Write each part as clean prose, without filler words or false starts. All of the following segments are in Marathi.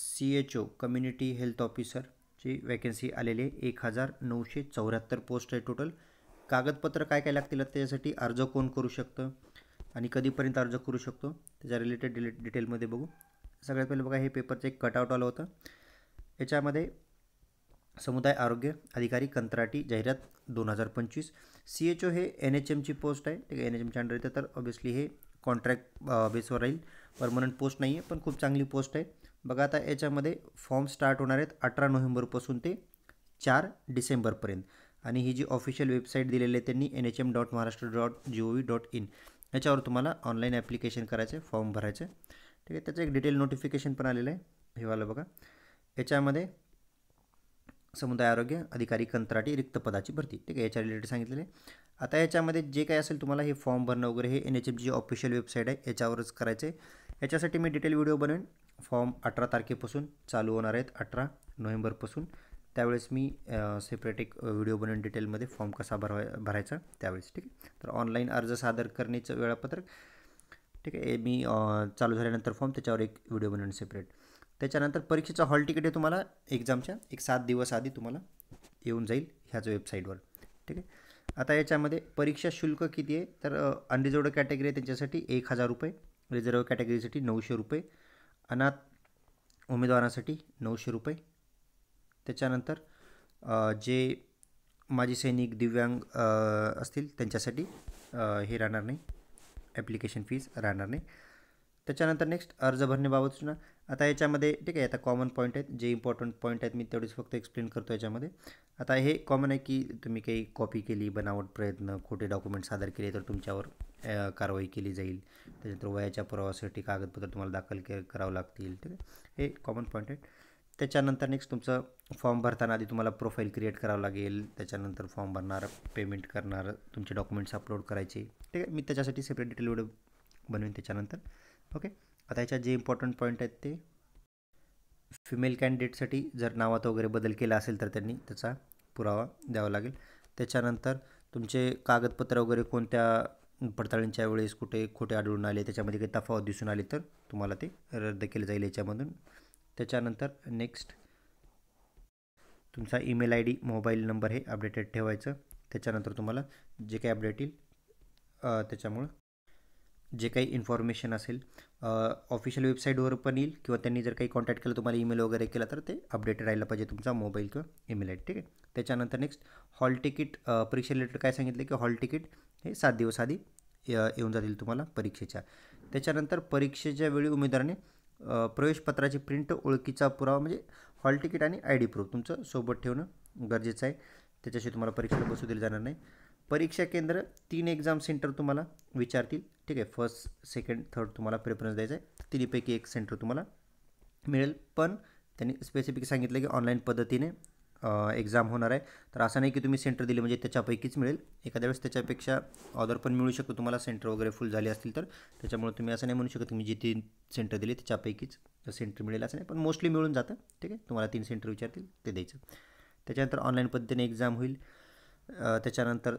CHO कम्युनिटी हेल्थ ऑफिसरची वॅकन्सी आलेली आहे. 1974 पोस्ट आहे टोटल. कागदपत्र काय काय लागतील त्याच्यासाठी, अर्ज कोण करू शकतं आणि कधीपर्यंत अर्ज करू शकतो त्याच्या रिलेटेड डिटेलमध्ये बघू. सगळ्यात पहिले बघा, हे पेपरचं एक कटआउट आलं होतं. याच्यामध्ये समुदाय आरोग्य अधिकारी कंत्राटी जाहिरात 2025. CHO हे NHMची पोस्ट आहे, ठीक आहे. NHMच्या अंडर येतं, तर ऑब्वियसली हे कॉन्ट्रॅक्ट बेसवर राहील, परमनंट पोस्ट नाही आहे, पण खूप चांगली पोस्ट आहे. बघा आता याच्यामध्ये फॉर्म स्टार्ट होणार आहेत 18 नोव्हेंबरपासून ते 4 डिसेंबरपर्यंत. आणि ही जी ऑफिशियल वेबसाईट दिलेली आहे त्यांनी nhm.maharashtra.gov.in याच्यावर तुम्हाला ऑनलाईन ॲप्लिकेशन करायचं आहे, फॉर्म भरायचं आहे, ठीक आहे. त्याचं एक डिटेल नोटिफिकेशन पण आलेलं आहे, हे वाला बघा. याच्यामध्ये समुदाय आरोग्य अधिकारी कंत्राटी रिक्त पदाची भरती, ठीक आहे, याच्या रिलेटेड सांगितलेले. आता याच्यामध्ये जे काही असेल तुम्हाला हे फॉर्म भरणं वगैरे हे NHMची ऑफिशियल वेबसाईट आहे याच्यावरच करायचं आहे. याच्यासाठी मी डिटेल व्हिडिओ बनवेन. फॉर्म 18 तारखेपासून चालू होणार आहेत, 18 नोव्हेंबरपासून. त्यावेळेस मी सेपरेट एक व्हिडिओ बनवून डिटेलमध्ये फॉर्म कसा भरायचा त्यावेळेस, ठीक आहे. तर ऑनलाईन अर्ज सादर करण्याचं वेळापत्रक, ठीक आहे, मी चालू झाल्यानंतर फॉर्म त्याच्यावर एक व्हिडिओ बनवून सेपरेट. त्याच्यानंतर परीक्षेचा हॉल तिकीट हे तुम्हाला एक्झामच्या एक 7 दिवस आधी तुम्हाला येऊन जाईल ह्याच वेबसाईटवर, ठीक आहे. आता याच्यामध्ये परीक्षा शुल्क किती आहे, तर अनरिझर्वड कॅटेगरी आहे त्यांच्यासाठी 1000 रुपये, रिझर्व कॅटेगरीसाठी 900 रुपये, अनाथ उमेदवारांसाठी 900 रुपये. त्याच्यानंतर जे माजी सैनिक दिव्यांग असतील त्यांच्यासाठी हे राहणार नाही, ॲप्लिकेशन फीज राहणार नाही. त्याच्यानंतर नेक्स्ट अर्ज भरण्याबाबत सूचना. आता याच्यामध्ये, ठीक आहे, आता कॉमन पॉईंट आहेत, जे इम्पॉर्टंट पॉईंट आहेत मी तेवढेच फक्त एक्सप्लेन करतो याच्यामध्ये. आता हे कॉमन आहे की तुम्ही काही कॉपी केली, बनावट प्रयत्न, खोटे डॉक्युमेंट सादर केले तर तुमच्यावर कारवाई केली जाईल. त्याच्यानंतर वयाच्या पुराव्यासाठी कागदपत्र तुम्हाला दाखल करावं लागतील, ठीक आहे, हे कॉमन पॉईंट आहेत. त्याच्यानंतर नेक्स्ट तुमचं फॉर्म भरताना आधी तुम्हाला प्रोफाईल क्रिएट करावं लागेल. त्याच्यानंतर फॉर्म भरणार, पेमेंट करणार, तुमचे डॉक्युमेंट्स अपलोड करायचे, ठीक आहे. मी त्याच्यासाठी सेपरेट डिटेल व्हिडिओ बनवेन त्याच्यानंतर, ओके. आता ह्याच्यात जे इम्पॉर्टंट पॉईंट आहेत ते, फिमेल कॅन्डिडेटसाठी जर नावात वगैरे बदल केला असेल तर त्यांनी त्याचा पुरावा द्यावा लागेल. त्याच्यानंतर तुमचे कागदपत्र वगैरे कोणत्या पडताळणीच्या वेळेस कुठे खोटे आढळून आले, त्याच्यामध्ये काही तफावत दिसून आली तर तुम्हाला ते रद्द केलं जाईल याच्यामधून. त्याच्यानंतर नेक्स्ट तुमचा ईमेल ID, मोबाईल नंबर हे अपडेटेड ठेवायचं. त्याच्यानंतर तुम्हाला जे काही अपडेट येईल त्याच्यामुळं जे काही इन्फॉर्मेशन असेल ऑफिशियल वेबसाईटवर पण येईल, किंवा त्यांनी जर काही कॉन्टॅक्ट केलं तुम्हाला ईमेल वगैरे केला तर ते अपडेटेड राहायला पाहिजे तुमचा मोबाईल किंवा ईमेल ID, ठीक आहे. त्याच्यानंतर नेक्स्ट हॉल तिकीट, परीक्षा रिलेटेड काय सांगितलं की हॉल तिकीट हे 7 दिवस आधी येऊन जातील तुम्हाला परीक्षेच्या. त्याच्यानंतर परीक्षेच्या वेळी उमेदवाराने प्रवेशपत्राची प्रिंट, ओळखीचा पुरावा म्हणजे हॉल तिकीट आणि ID प्रूफ तुमचं सोबत ठेवणं गरजेचं आहे. त्याच्याशिवाय तुम्हाला परीक्षेला बसू दिलं जाणार नाही. परीक्षा केंद्र 3 एक्झाम सेंटर तुम्हाला विचारतील, ठीक आहे. फर्स्ट, सेकंड, थर्ड तुम्हाला प्रेफरन्स द्यायचा आहे. तिन्हीपैकी एक सेंटर तुम्हाला मिळेल, पण त्यांनी स्पेसिफिक सांगितलं की ऑनलाईन पद्धतीने एक्झाम होणार आहे. तर असं नाही की तुम्ही सेंटर दिले म्हणजे त्याच्यापैकीच मिळेल, एखाद्या वेळेस त्याच्यापेक्षा ऑर्डर पण मिळू शकतो तुम्हाला, सेंटर वगैरे फुल झाले असतील तर. त्याच्यामुळे तुम्ही असं नाही म्हणू शकत तुम्ही जे 3 सेंटर दिले त्याच्यापैकीच सेंटर मिळेल असं नाही, पण मोस्टली मिळून जातं, ठीक आहे. तुम्हाला 3 सेंटर विचारतील ते द्यायचं. त्याच्यानंतर ऑनलाईन पद्धतीने एक्झाम होईल. त्याच्यानंतर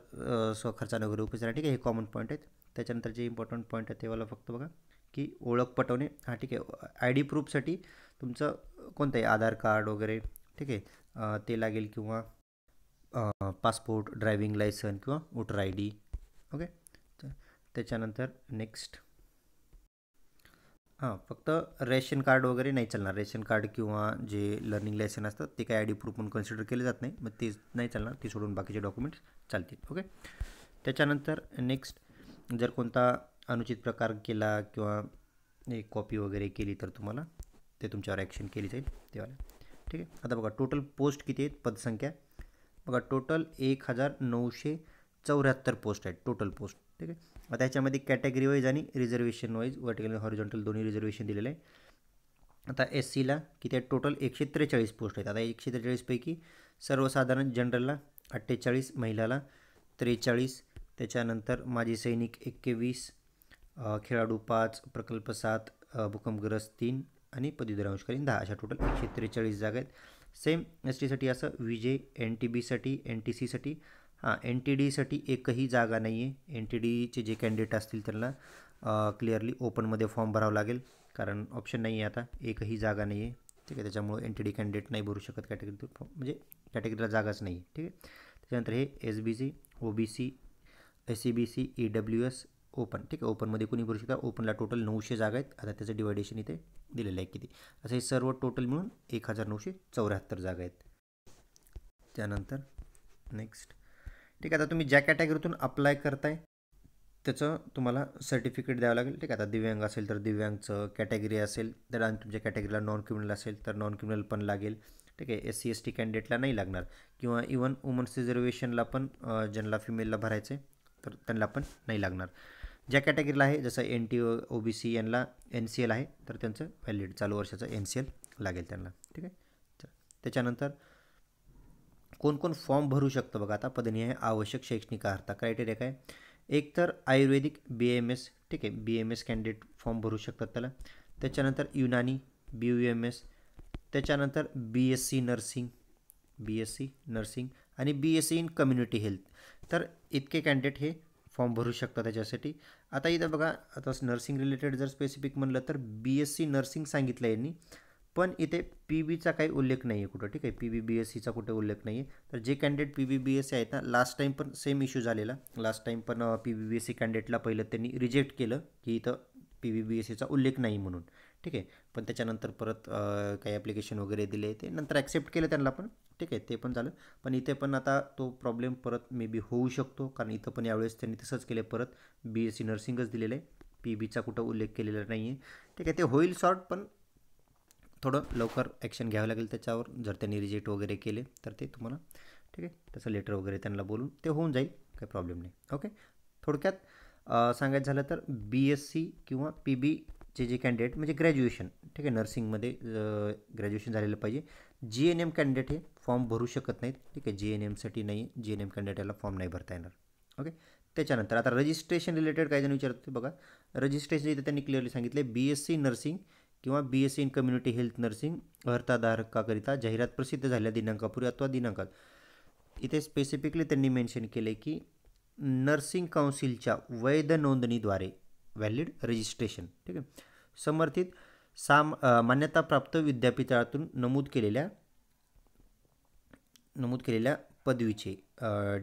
स्वखर्चाने वगैरे उपचार, ठीक आहे, हे कॉमन पॉईंट आहेत. त्याच्यानंतर जे इम्पॉर्टंट पॉईंट आहे तेव्हाला फक्त बघा की ओळख पटवणे, हां, ठीक आहे. ID प्रूफसाठी तुमचं कोणतं आहे, आधार कार्ड वगैरे, ठीक आहे, ते लागेल, किंवा पासपोर्ट, ड्रायव्हिंग लायसन किंवा वोटर ID, ओके. त्याच्यानंतर नेक्स्ट फक्त रेशन कार्ड वगैरे नाही चालणार. रेशन कार्ड किंवा जे लर्निंग लायसन असतं ते काही ID प्रूफ म्हणून कन्सिडर केले जात नाही, मग ते नाही चालणार, ते सोडून बाकीचे डॉक्युमेंट्स चालतील, ओके. त्याच्यानंतर नेक्स्ट जर कोणता अनुचित प्रकार केला किंवा एक कॉपी वगैरे केली तर तुम्हाला ते तुमच्यावर ॲक्शन केली जाईल तेव्हा, ठीक आहे. आता बघा टोटल पोस्ट किती आहेत, पदसंख्या बघा, टोटल 1974 पोस्ट आहेत टोटल पोस्ट, ठीक आहे. आता याच्यामध्ये कॅटेगरी वाईज आणि रिझर्वेशन वाईज, वर्टिकल हॉरिझॉन्टल दोन्ही रिझर्वेशन दिलेलं आहे. आता SCला किती आहेत, टोटल 143 पोस्ट आहेत. आता 143 पैकी सर्वसाधारण जनरलला 48, महिलाला 43, त्याच्यानंतर माजी सैनिक 21, खेळाडू 5, प्रकल्प 7, भूकंपग्रस्त 3 आणि पदवीधर अंशकालीन 10, अशा टोटल 143 जागा आहेत. सेम STसाठी असं, VJ, NTBसाठी, NTCसाठी, NTDसाठी एकही जागा नाही आहे. NTDचे जे कॅन्डिडेट असतील त्यांना क्लिअरली ओपनमध्ये फॉर्म भरावा लागेल, कारण ऑप्शन नाही आहे आता, एकही जागा नाही आहे, ठीक आहे, त्याच्यामुळे एन टी डी कॅन्डिडेट नाही भरू शकत कॅटेगरी फॉर्म, म्हणजे कॅटेगरीला जागाच नाही. ठीक आहे, त्याच्यानंतर हे S B C, O B C, S C B C, E W S, open. ठीक आहे, ओपनमध्ये कोणी भरू शकता. ओपनला टोटल 900 जागा आहेत. आता त्याचं डिवायडेशन इथे दिलेलं आहे किती, असं हे सर्व टोटल मिळून 1974 जागा आहेत. त्यानंतर नेक्स्ट, ठीक आहे, आता तुम्ही ज्या कॅटेगरीतून अप्लाय करताय त्याचं तुम्हाला सर्टिफिकेट द्यावं लागेल. ठीक आहे, आता दिव्यांग असेल तर दिव्यांगचं, कॅटेगरी असेल तर, आणि तुमच्या कॅटेगरीला नॉन क्रिमिनल असेल तर नॉन क्रिमिनल पण लागेल. ठीक आहे, एस सी एस टी कॅन्डिडेटला नाही लागणार, किंवा इवन वुमन्स रिझर्वेशनला पण ज्यांना फिमेलला भरायचं आहे तर त्यांना पण नाही लागणार. ज्या कॅटेगरीला आहे, जसं N T O B C यांना एन सी एल आहे तर त्यांचं व्हॅलिड चालू वर्षाचं एन सी एल लागेल त्यांना. ठीक आहे, त्याच्यानंतर कोण कोण फॉर्म भरू शकतं बघा. आता पदनिहाय आवश्यक शैक्षणिक अर्हता क्रायटेरिया काय, एक तर आयुर्वेदिक बी एम एस. ठीक आहे, B M S candidate form भरू शकतात त्याला. त्याच्यानंतर Unani B U M S, त्याच्यानंतर बी एस सी नर्सिंग आणि B S C in community health. तर इतके कॅन्डिडेट हे फॉर्म भरू शकतात त्याच्यासाठी. आता इथं बघा, आता नर्सिंग रिलेटेड जर स्पेसिफिक म्हणलं तर बी एस सी नर्सिंग सांगितलं आहे यांनी, पण इथे पी बीचा काही उल्लेख नाही आहे कुठं. ठीक आहे, पी बी बी एस सीचा कुठे उल्लेख नाही आहे. तर जे कॅन्डिडेट पी बी बी एस सी आहेत ना, लास्ट टाईम पण सेम इश्यू झालेला. लास्ट टाईम पण पी बी बी एस सी कॅन्डिडेटला पहिलं त्यांनी रिजेक्ट केलं की इथं पी बी बी एस सीचा उल्लेख नाही म्हणून. ठीक आहे, पण त्याच्यानंतर परत काही ॲप्लिकेशन वगैरे दिले, ते नंतर ॲक्सेप्ट केलं त्यांना पण. ठीक आहे, ते पण झालं. पण इथे पण आता तो प्रॉब्लेम परत मे बी होऊ शकतो, कारण इथं पण यावेळेस त्यांनी तसंच केलं, परत बी एस सी नर्सिंगच दिलेलं आहे, पी बीचा कुठं उल्लेख केलेला नाही आहे. ठीक आहे, ते होईल सॉर्ट, पण थोडं लवकर ॲक्शन घ्यावं लागेल त्याच्यावर. जर त्यांनी रिजेक्ट वगैरे केले तर ते तुम्हाला, ठीक आहे, त्याचं लेटर वगैरे त्यांना बोलून ते होऊन जाईल, काही प्रॉब्लेम नाही. ओके, थोडक्यात सांगायचं झालं तर बी एस सी किंवा पी बीचे जे कॅन्डिडेट म्हणजे ग्रॅज्युएशन, ठीक आहे, नर्सिंगमध्ये ग्रॅज्युएशन झालेलं पाहिजे. जी एन एम कॅन्डिडेट हे फॉर्म भरू शकत नाहीत. ठीक आहे, जी एन एमसाठी नाही, जी एन एम कॅन्डिडेटला फॉर्म नाही भरता येणार. ओके, त्याच्यानंतर आता रजिस्ट्रेशन रिलेटेड काही जण विचारत होते बघा. रजिस्ट्रेशन इथे त्यांनी क्लिअरली सांगितले, बी एस सी नर्सिंग किंवा B S C in community health nursing अर्हताधारकाकरिता जाहिरात प्रसिद्ध झालेल्या दिनांकापूर्वी अथवा दिनांकात. इथे स्पेसिफिकली त्यांनी मेन्शन केले की नर्सिंग काउन्सिलच्या वैध नोंदणीद्वारे व्हॅलिड रजिस्ट्रेशन. ठीक आहे, समर्थित मान्यताप्राप्त विद्यापीठातून नमूद केलेल्या पदवीचे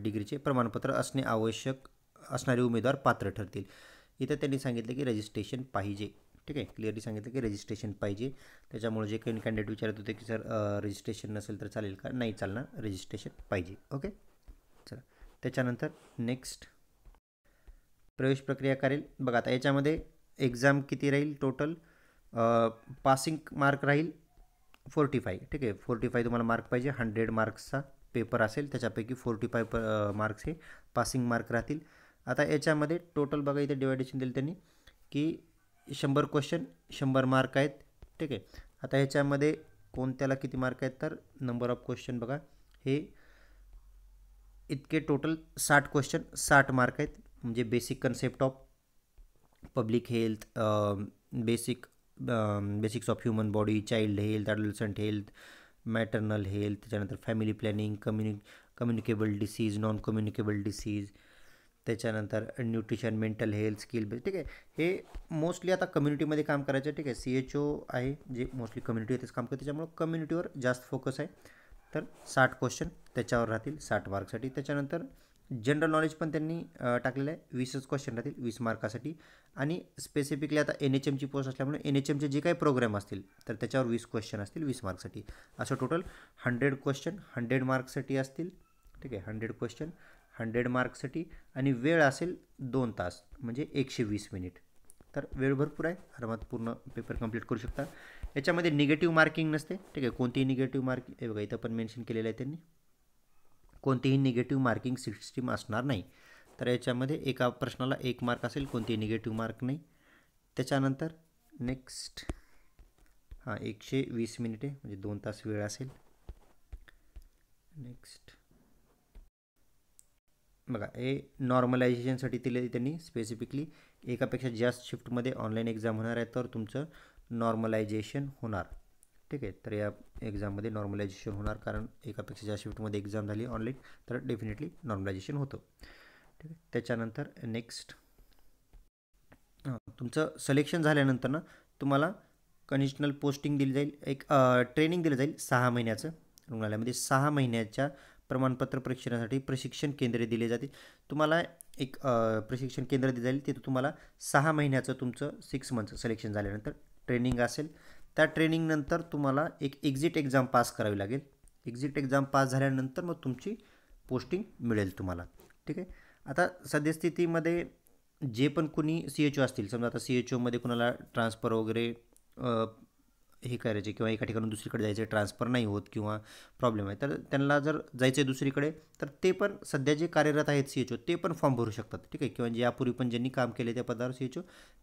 डिग्रीचे प्रमाणपत्र असणे आवश्यक असणारे उमेदवार पात्र ठरतील. इथं त्यांनी सांगितलं की रजिस्ट्रेशन पाहिजे. ठीक आहे, क्लिअरली सांगितलं की रजिस्ट्रेशन पाहिजे. त्याच्यामुळे जे काही कॅन्डिडेट विचारत होते की सर रजिस्ट्रेशन नसेल तर चालेल का, नाही चालणार, रजिस्ट्रेशन पाहिजे. ओके, चला त्याच्यानंतर नेक्स्ट, प्रवेश प्रक्रिया करेल बघा. आता याच्यामध्ये एक्झाम किती राहील टोटल, पासिंग मार्क राहील 45. ठीक आहे, 45 तुम्हाला मार्क पाहिजे. 100 मार्क्सचा पेपर असेल, त्याच्यापैकी 45 मार्क्स हे पासिंग मार्क राहतील. आता याच्यामध्ये टोटल बघा, इथे डिवायडेशन दिलं त्यांनी की 100 क्वेश्चन 100 मार्क आहेत. ठीक आहे, आता ह्याच्यामध्ये कोणत्याला किती मार्क आहेत तर नंबर ऑफ क्वेश्चन बघा, हे इतके टोटल 60 क्वेश्चन 60 मार्क आहेत. म्हणजे basic concept of public health, basics of human body, child health, adolescent health, maternal health, त्याच्यानंतर family planning, communicable disease, non communicable disease, त्याच्यानंतर nutrition, mental health, skill base. ठीक आहे, हे मोस्टली आता कम्युनिटीमध्ये काम करायचं. ठीक आहे, सी एच ओ आहे जे मोस्टली कम्युनिटीवरच काम करते, त्याच्यामुळं कम्युनिटीवर जास्त फोकस आहे. तर 60 क्वेश्चन त्याच्यावर राहतील 60 मार्कसाठी. त्याच्यानंतर जनरल नॉलेज पण त्यांनी टाकलेलं आहे, 20च क्वेश्चन राहतील 20 मार्कासाठी. आणि स्पेसिफिकली आता एन एच एमची पोस्ट असल्यामुळे एन एच एमचे जे काही प्रोग्राम असतील तर त्याच्यावर 20 क्वेश्चन असतील 20 मार्क्ससाठी. असं टोटल 100 क्वेश्चन 100 मार्क्ससाठी असतील. ठीक आहे, 100 क्वेश्चन 100 मार्क्ससाठी, आणि वेळ असेल 2 तास, म्हणजे 120 मिनिट. तर वेळ भरपूर आहे, आरामात पूर्ण पेपर कंप्लीट करू शकता. याच्यामध्ये निगेटिव्ह मार्किंग नसते. ठीक आहे, कोणतीही निगेटिव्ह मार्किंग, हे बघा इथं पण मेन्शन केलेलं आहे त्यांनी, कोणतीही निगेटिव्ह मार्किंग सिस्टीम असणार नाही. तर याच्यामध्ये एका प्रश्नाला 1 मार्क असेल, कोणतेही निगेटिव्ह मार्क नाही. त्याच्यानंतर नेक्स्ट, 120 मिनिटे म्हणजे 2 तास वेळ असेल. नेक्स्ट बघा, हे नॉर्मलायझेशनसाठी दिले त्यांनी स्पेसिफिकली, एकापेक्षा जास्त शिफ्टमध्ये ऑनलाईन एक्झाम होणार आहे तर तुमचं नॉर्मलायझेशन होणार. ठीक आहे, तर या एक्झाममध्ये नॉर्मलायझेशन होणार, कारण एकापेक्षा जास्त शिफ्टमध्ये एक्झाम झाली ऑनलाईन तर डेफिनेटली नॉर्मलायझेशन होतं. ठीक आहे, त्याच्यानंतर नेक्स्ट, तुमचं सिलेक्शन झाल्यानंतर ना तुम्हाला कंडिशनल पोस्टिंग दिली जाईल, एक ट्रेनिंग दिलं जाईल 6 महिन्याचं रुग्णालयामध्ये. 6 महिन्याच्या प्रमाणपत्र परीक्षणासाठी प्रशिक्षण केंद्रे दिले जातील. तुम्हाला एक प्रशिक्षण केंद्र दिलं जाईल, तिथं तुम्हाला 6 महिन्याचं तुमचं 6 मंथचं सिलेक्शन झाल्यानंतर ट्रेनिंग असेल. त्या ट्रेनिंगनंतर तुम्हाला एक एक्झिट एक्झाम पास करावी लागेल. एक्झिट एक्झाम पास झाल्यानंतर मग तुमची पोस्टिंग मिळेल तुम्हाला. ठीक आहे. आता सद्यस्थितीमध्ये जे पण कुणी CHO असतील, समजा आता CHOमध्ये कुणाला ट्रान्सफर वगैरे हे करायचे किंवा एका ठिकाणून दुसरीकडे जायचे, ट्रान्सफर नाही होत किंवा प्रॉब्लेम आहे, तर त्यांना जर जायचं आहे दुसरीकडे, तर ते पण सध्या जे कार्यरत आहेत CHO ते पण फॉर्म भरू शकतात. ठीक आहे. किंवा यापूर्वी पण ज्यांनी काम केले त्या पदावर CHO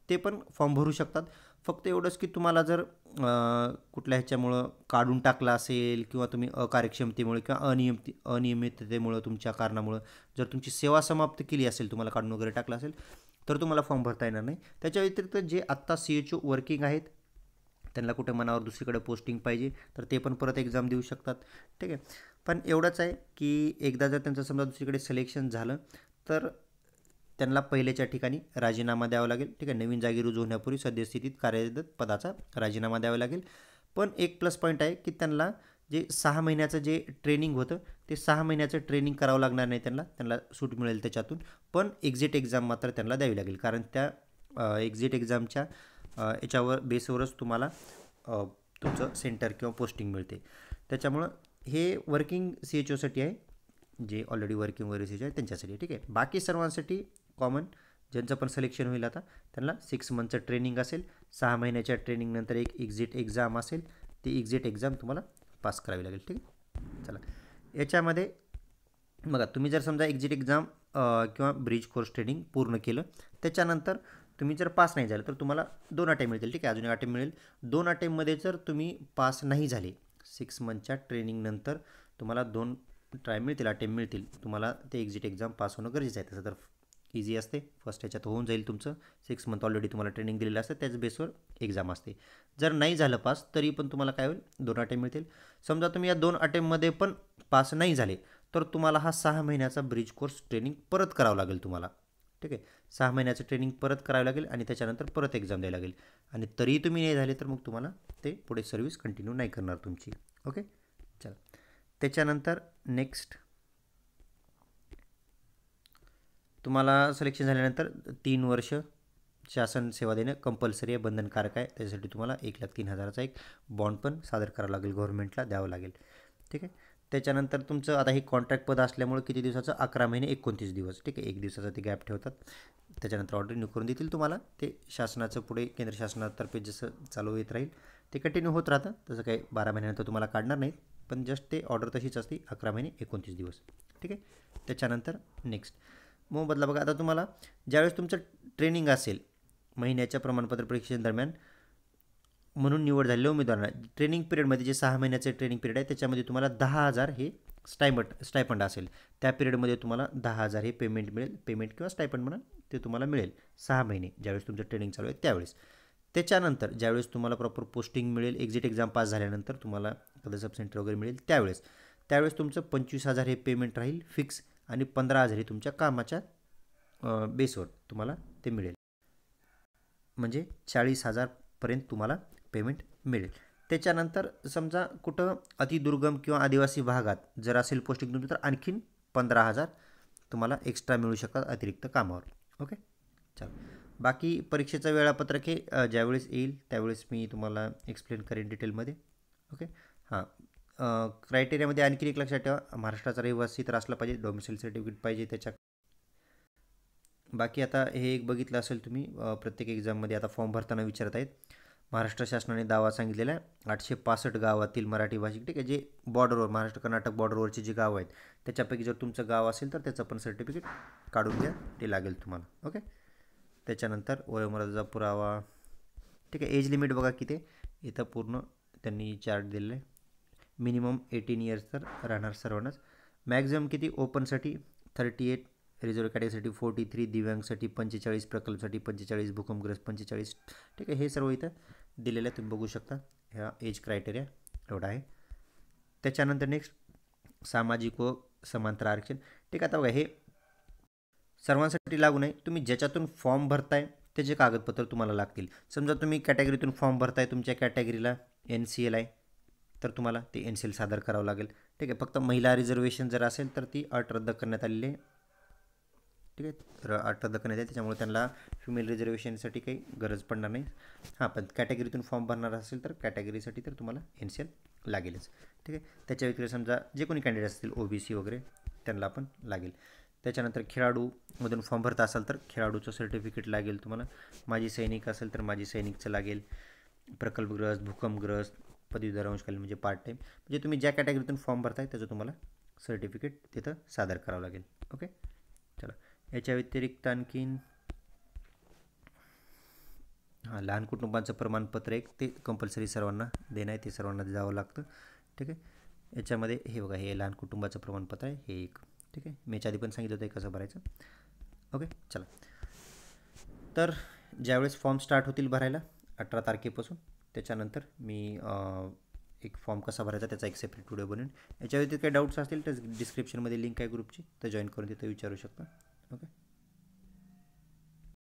ते पण फॉर्म भरू शकतात. फक्त एवढंच की तुम्हाला जर कुठल्या ह्याच्यामुळं काढून टाकलं असेल किंवा तुम्ही अकार्यक्षमतेमुळे किंवा अनियमिततेमुळं तुमच्या कारणामुळं जर तुमची सेवा समाप्त केली असेल, तुम्हाला काढून वगैरे टाकलं असेल, तर तुम्हाला फॉर्म भरता येणार नाही. त्याच्या व्यतिरिक्त जे आत्ता CHO वर्किंग आहेत, त्यांना कुठे मनावर दुसरीकडे पोस्टिंग पाहिजे तर ते पण परत एक्झाम देऊ शकतात. ठीक आहे. पण एवढंच आहे की एकदा जर त्यांचं समजा दुसरीकडे सिलेक्शन झालं तर त्यांना पहिल्याच्या ठिकाणी राजीनामा द्यावा लागेल. ठीक आहे. नवीन जागी रुजू होण्यापूर्वी सद्यस्थितीत कार्यरत पदाचा राजीनामा द्यावा लागेल. पण एक प्लस पॉईंट आहे की त्यांना जे 6 महिन्याचं जे ट्रेनिंग होतं ते 6 महिन्याचं ट्रेनिंग करावं लागणार नाही, त्यांना सूट मिळेल त्याच्यातून. पण एक्झिट एक्झाम मात्र त्यांना द्यावी लागेल, कारण त्या एक्झिट एक्झामच्या याच्यावर बेसवरच तुम्हाला तुमचं सेंटर किंवा पोस्टिंग मिळते. त्याच्यामुळं हे वर्किंग CHOसाठी आहे, जे ऑलरेडी वर्किंग वगैरे CHO आहे त्यांच्यासाठी. ठीक आहे. बाकी सर्वांसाठी कॉमन ज्यांचं पण सिलेक्शन होईल आता त्यांना 6 मंथचं ट्रेनिंग असेल. 6 महिन्याच्या ट्रेनिंगनंतर एक एक्झिट एक्झाम असेल. ती एक्झिट एक्झाम तुम्हाला पास करावी लागेल. ठीक आहे. चला, याच्यामध्ये बघा, तुम्ही जर समजा एक्झिट एक्झाम किंवा ब्रिज कोर्स ट्रेनिंग पूर्ण केलं, त्याच्यानंतर तुम्ही जर पास नाही झालं तर तुम्हाला 2 अटेम्प्ट मिळतील. ठीक आहे. अजून एक अटेम्प्ट मिळेल. 2 अटेम्प्टमध्ये जर तुम्ही पास नाही झाले, 6 मंथच्या ट्रेनिंगनंतर तुम्हाला 2 ट्राय मिळतील, अटेम्प्ट मिळतील. तुम्हाला ते एक्झिट एक्झाम पास होणं गरजेचं आहे. तसं तर इझी असते, फर्स्ट ह्याच्यात होऊन जाईल तुमचं. 6 मंथ ऑलरेडी तुम्हाला ट्रेनिंग दिलेलं असतं, त्याच बेसवर एक्झाम असते. जर नाही झालं पास तरी पण तुम्हाला काय होईल, 2 अटेम्प्ट मिळतील. समजा तुम्ही या 2 अटेम्प्टमध्ये पण पास नाही झाले तर तुम्हाला हा 6 महिन्याचा ब्रिज कोर्स ट्रेनिंग परत करावं लागेल तुम्हाला. ठीक आहे. 6 महिन्याचं ट्रेनिंग परत करावं लागेल आणि त्याच्यानंतर परत एक्झाम द्यावी लागेल. आणि तरीही तुम्ही नाही झाले तर मग तुम्हाला ते पुढे सर्व्हिस कंटिन्यू नाही करणार तुमची. ओके. चला, त्याच्यानंतर नेक्स्ट तुम्हाला सिलेक्शन झाल्यानंतर 3 वर्ष शासन सेवा देणं कंपल्सरी आहे, बंधनकारक आहे. त्यासाठी तुम्हाला 1,03,000चा एक बॉन्ड पण सादर करावा लागेल, गव्हर्नमेंटला द्यावं लागेल. ठीक आहे. त्याच्यानंतर तुमचं आता हे कॉन्ट्रॅक्ट पद असल्यामुळे किती दिवसाचं, 11 महिने 29 दिवस. ठीक आहे. 1 दिवसाचा ते गॅप ठेवतात. त्याच्यानंतर ऑर्डर रिन्यू करून देतील तुम्हाला. ते शासनाचं पुढे केंद्र शासनातर्फे जसं चालू येत राहील ते कंटिन्यू होत राहतं. तसं काही 12 महिन्यानंतर तुम्हाला काढणार नाहीत, पण जस्ट ते ऑर्डर तशीच असते, 11 महिने 29 दिवस. ठीक आहे. त्याच्यानंतर नेक्स्ट मोबदला बघा. आता तुम्हाला ज्यावेळेस तुमचं ट्रेनिंग असेल, महिन्याच्या प्रमाणपत्र परीक्षेदरम्यान म्हणून निवड झालेल्या उमेदवारांना ट्रेनिंग पिरियडमध्ये जे 6 महिन्याचे ट्रेनिंग पिरियड आहे त्याच्यामध्ये तुम्हाला 10,000 हे स्टायपंड असेल. त्या पिरियडमध्ये तुम्हाला 10,000 हे पेमेंट मिळेल. पेमेंट किंवा स्टायपंड म्हणा, ते तुम्हाला मिळेल 6 महिने ज्यावेळेस तुमचं ट्रेनिंग चालू आहे त्यावेळेस. त्याच्यानंतर ज्यावेळेस तुम्हाला प्रॉपर पोस्टिंग मिळेल, एक्झिट एक्झाम पास झाल्यानंतर तुम्हाला एखादं सब सेंटर वगैरे मिळेल, त्यावेळेस तुमचं 25,000 हे पेमेंट राहील फिक्स आणि 15,000 हे तुमच्या कामाच्या बेसवर तुम्हाला ते मिळेल. म्हणजे 40,000पर्यंत तुम्हाला पेमेंट मिळेल. त्याच्यानंतर समजा कुठं अतिदुर्गम किंवा आदिवासी भागात जर असेल पोस्टिंग तुमची तर आणखीन 15,000 तुम्हाला एक्स्ट्रा मिळू शकतात अतिरिक्त कामावर. ओके. चला, बाकी परीक्षेचं वेळापत्रक हे ज्यावेळेस येईल त्यावेळेस मी तुम्हाला एक्सप्लेन करेन डिटेलमध्ये. ओके. हां, क्रायटेरियामध्ये आणखी एक लक्षात ठेवा, महाराष्ट्राचा रहिवासी तर असला पाहिजे, डोमिसाईल सर्टिफिकेट पाहिजे त्याच्या. बाकी आता हे एक बघितलं असेल तुम्ही, प्रत्येक एक्झाममध्ये आता फॉर्म भरताना विचारत आहेत. महाराष्ट्र शासनाने दावा सांगितलेला आहे 865 गावातील मराठी भाषिक. ठीक आहे. जे बॉर्डरवर महाराष्ट्र कर्नाटक बॉर्डरवरची जी गावं आहेत त्याच्यापैकी जर तुमचं गाव असेल तर त्याचं पण सर्टिफिकेट काढून घ्या, ते लागेल तुम्हाला. ओके. त्याच्यानंतर वयोमर्यादेचा पुरावा. ठीक आहे. एज लिमिट बघा किती, इथं पूर्ण त्यांनी चार्ट दिलेलं आहे. मिनिमम 18 इयर्स तर राहणार सर्वांनाच. मॅक्झिमम किती, ओपनसाठी 38, रिझर्व कॅटेगरीसाठी 43, दिव्यांगसाठी 45, प्रकल्पसाठी 45, भूकंपग्रस्त 45. ठीक आहे. हे सर्व इथं दिलेलं आहे, तुम्ही बघू शकता. ह्या एज क्रायटेरिया एवढा आहे. त्याच्यानंतर नेक्स्ट सामाजिक व समांतर आरक्षण. ठीक आहे. आता बघा, हे सर्वांसाठी लागू नाही. तुम्ही ज्याच्यातून फॉर्म भरताय त्याचे कागदपत्र तुम्हाला लागतील. समजा तुम्ही कॅटेगरीतून फॉर्म भरताय, तुमच्या कॅटेगरीला NCL आहे, तर तुम्हाला ते NCL सादर करावं लागेल. ठीक आहे. फक्त महिला रिझर्वेशन जर असेल तर ती अट रद्द करण्यात आलेली आहे. ठीक आहे. तर अट रद्द करण्यात आहे, त्याच्यामुळे त्यांना फिमेल रिझर्वेशनसाठी काही गरज पडणार नाही. हां, पण कॅटेगरीतून फॉर्म भरणार असेल तर कॅटेगरीसाठी तर तुम्हाला NCL लागेलच. ठीक आहे. त्याच्या व्यतिरिक्त समजा जे कोणी कॅन्डिडेट असतील OBC वगैरे त्यांना पण लागेल. त्याच्यानंतर खेळाडूमधून फॉर्म भरता असाल तर खेळाडूचं सर्टिफिकेट लागेल तुम्हाला. माजी सैनिक असेल तर माजी सैनिकचं लागेल. प्रकल्पग्रस्त, भूकंपग्रस्त, पदवीधर अंशकालीन म्हणजे पार्ट टाईम, म्हणजे तुम्ही ज्या कॅटेगरीतून फॉर्म भरताय त्याचं तुम्हाला सर्टिफिकेट तिथं सादर करावं लागेल. ओके. चला, याच्या व्यतिरिक्त आणखीन हां, लहान कुटुंबाचं प्रमाणपत्र एक ते कंपल्सरी सर्वांना देणं आहे, ते सर्वांना द्यावं लागतं. ठीक आहे. याच्यामध्ये हे बघा, हे लहान कुटुंबाचं प्रमाणपत्र आहे, हे एक. ठीक आहे. मी याच्या आधी पण सांगितलं होतं हे कसं भरायचं. ओके. चला, तर ज्यावेळेस फॉर्म स्टार्ट होतील भरायला 18 तारखेपासून, त्याच्यानंतर मी एक फॉर्म कसा भरायचा त्याचा एक सेपरेट व्हिडिओ बनवेन. याच्या व्यतिरिक्त काही डाऊट्स असतील तर डिस्क्रिप्शनमध्ये लिंक आहे ग्रुपची, तर जॉईन करून तिथं विचारू शकता. ओके.